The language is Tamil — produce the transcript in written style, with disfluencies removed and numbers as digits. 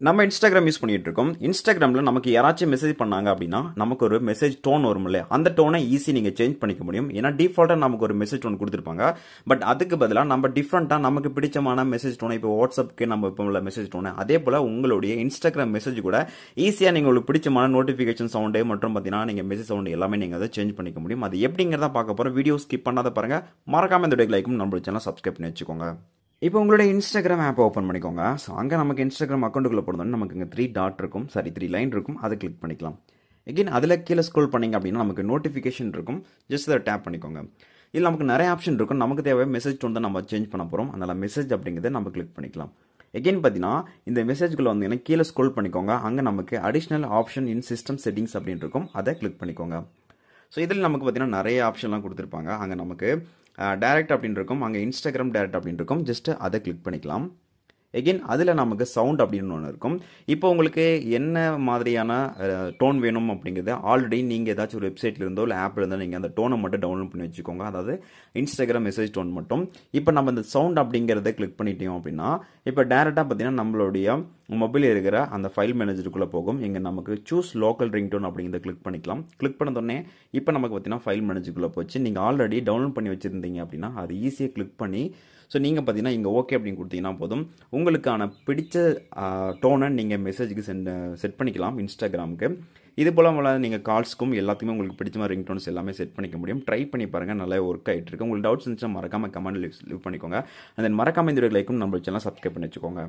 நம்ம இன்ஸ்டாகிராம் யூஸ் பண்ணிட்டு இருக்கோம். இன்ஸ்டாகிராமில் நமக்கு யாராச்சும் மெசேஜ் பண்ணாங்க அப்படின்னா நமக்கு ஒரு மெசேஜ் டோன் வரும் இல்லையா, அந்த டோனை ஈஸி நீங்கள் சேஞ்ச் பண்ணிக்க முடியும். ஏன்னா டிஃபால்ட்டாக நமக்கு ஒரு மெசேஜ் டோன் கொடுத்துருப்பாங்க. பட் அதுக்கு பதிலாக நம்ம டிஃப்ரெண்ட்டாக நமக்கு பிடிச்சமான மெசேஜ் டோனை, இப்போ வாட்ஸ்அப்புக்கு நம்ம இப்போ உள்ள மெசேஜ் டோனை, அதே போல் உங்களுடைய இன்ஸ்டாகிராம் மெசேஜ் கூட ஈஸியாக நீங்கள் உங்களுக்கு பிடிச்சமான நோட்டிஃபிகேஷன் சவுண்டு மற்றும் பார்த்தீங்கன்னா நீங்கள் மெசேஜ் சவுண்டு எல்லாமே நீங்கள் அதை சேஞ்ச் பண்ணிக்க முடியும். அது எப்படிங்கிறத பார்க்க போகிறோம். வீடியோ ஸ்கிப் பண்ணாத பாருங்க. மறக்காம இந்த வீடியோக்கு லைக்கும் நம்ம சேனல் சப்ஸ்கிரைப் பண்ணி வச்சுக்கோங்க. இப்போ உங்களுடைய இன்ஸ்டாகிராம் ஆப்பை ஓப்பன் பண்ணிக்கோங்க. ஸோ அங்கே நமக்கு இன்ஸ்டாகிராம் அக்கௌண்ட்டுக்குள்ளே போனோம்னா நமக்கு இங்கே 3 டாட் இருக்கும், 3 லைன் இருக்கும். அதை கிளிக் பண்ணிக்கலாம். எகைன் அதில் கீழே ஸ்க்ரோல் பண்ணிங்க அப்படின்னா நமக்கு நோட்டிஃபிகேஷன் இருக்கும். ஜஸ்ட் அதை டேப் பண்ணிக்கோங்க. இதில் நமக்கு நிறைய ஆப்ஷன் இருக்கும். நமக்கு தேவை மெசேஜ் டோன் தான் நம்ம சேஞ்ச் பண்ண போகிறோம். அதனால் மெசேஜ் அப்படிங்கிறத நம்ம கிளிக் பண்ணிக்கலாம். எகைன் பார்த்தீங்கன்னா இந்த மெசேஜ்குள்ளே வந்து கீழே ஸ்க்ரோல் பண்ணிக்கோங்க. அங்கே நமக்கு அடிஷ்னல் ஆப்ஷன் இன் சிஸ்டம் செட்டிங்ஸ் அப்படின்னு இருக்கும். அதை கிளிக் பண்ணிக்கோங்க. ஸோ இதில் நமக்கு பார்த்தீங்கன்னா நிறைய ஆப்ஷன்லாம் கொடுத்துருப்பாங்க. அங்கே நமக்கு டைரக்ட் அப்படின்னு இருக்கும், அங்கே இன்ஸ்டாகிராம் டைரக்ட் அப்படின்னு இருக்கும். ஜஸ்ட் அதை கிளிக் பண்ணிக்கலாம். எகெயின் அதில் நமக்கு சவுண்ட் அப்படின்னு ஒன்று இருக்கும். இப்போ உங்களுக்கு என்ன மாதிரியான டோன் வேணும் அப்படிங்கிறது ஆல்ரெடி நீங்கள் ஏதாச்சும் ஒரு வெப்சைட்ல இருந்தோ இல்லை ஆப்ல இருந்தோ நீங்கள் அந்த டோனை மட்டும் டவுன்லோட் பண்ணி வச்சுக்கோங்க. அதாவது இன்ஸ்டாகிராம் மெசேஜ் டோன் மட்டும். இப்போ நம்ம இந்த சவுண்ட் அப்படிங்கிறத கிளிக் பண்ணிட்டோம் அப்படின்னா இப்போ டேரெக்டாக பார்த்தீங்கன்னா நம்மளுடைய மொபைல் இருக்கிற அந்த ஃபைல் மேனேஜருக்குள்ளே போகும். இங்கே நமக்கு சூஸ் லோக்கல் ரிங் டோன் அப்படிங்கிறத கிளிக் பண்ணிக்கலாம். கிளிக் பண்ணதோடனே இப்போ நமக்கு பார்த்தீங்கன்னா ஃபைல் மேனேஜருக்குள்ளே போச்சு. நீங்கள் ஆல்ரெடி டவுன்லோட் பண்ணி வச்சுருந்தீங்க அப்படின்னா அது ஈஸியாக கிளிக் பண்ணி ஸோ நீங்கள் பார்த்தீங்கன்னா இங்கே ஓகே அப்படின்னு கொடுத்தீங்கன்னா போதும், உங்களுக்கான பிடிச்ச டோனை நீங்கள் மெசேஜுக்கு செட் பண்ணிக்கலாம் இன்ஸ்டாகிராமுக்கு. இது போல் நீங்கள் கால்ஸ்க்கும் எல்லாத்துக்குமே உங்களுக்கு பிடிச்ச மாதிரி ரிங் டோன்ஸ் எல்லாமே செட் பண்ணிக்க முடியும். ட்ரை பண்ணி பாருங்கள், நல்லா ஒர்க் ஆகிட்டு இருக்கு. உங்களுக்கு டவுட்ஸ் இருந்துச்சுன்னா மறக்காமல் கமெண்ட் லீவ் பண்ணிக்கோங்க. அண்ட் தென் மறக்காமல் இந்த வீடியோ லைக்கும் நம்ம சேனல் சப்ஸ்கிரைப் பண்ணி வச்சுக்கோங்க.